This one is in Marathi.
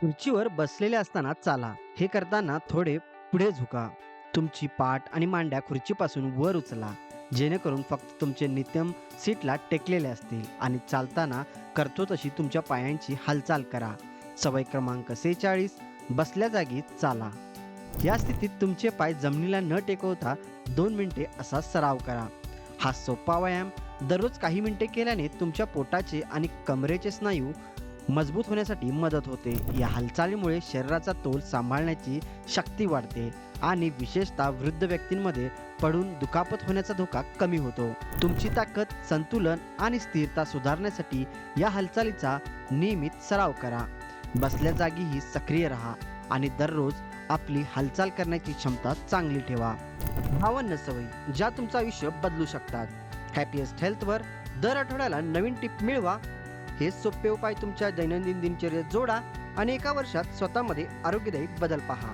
खुर्चीवर बसलेले असताना चाला. हे करताना थोडे पुढे झुका. तुमची पाठ आणि मांड्या खुर्चीपासून वर उचला, जेणेकरून फक्त तुमचे नितंब सीटला टेकलेले असतील आणि चालताना करतो तशी तुमच्या पायांची हालचाल करा. सवय क्रमांक 46. बसल्या जागी चाला. या स्थितीत तुमचे पाय जमिनीला न टेकवता 2 मिनिटे असा सराव करा. हा सोपा व्यायाम दररोज काही मिनिटे केल्याने तुमच्या पोटाचे आणि कमरेचे स्नायू मजबूत होण्यासाठी मदत होते. या हालचालीमुळे शरीराचा तोल सांभाळण्याची शक्ती वाढते आणि विशेषतः वृद्ध व्यक्तींमध्ये पडून दुखापत होण्याचा धोका कमी होतो. तुमची ताकद, संतुलन आणि स्थिरता सुधारण्यासाठी या हालचालीचा नियमित सराव करा. बसल्या जागीही सक्रिय राहा आणि दररोज आपली हालचाल करण्याची क्षमता चांगली ठेवा. 52 सवयी ज्या तुमचं आयुष्य बदलू शकतात. हॅपीएस्ट हेल्थवर दर आठवड्याला नवीन टिप मिळवा. हे सोपे उपाय तुमच्या दैनंदिन दिनचर्येत जोडा आणि एका वर्षात स्वतःमध्ये आरोग्यदायी बदल पहा.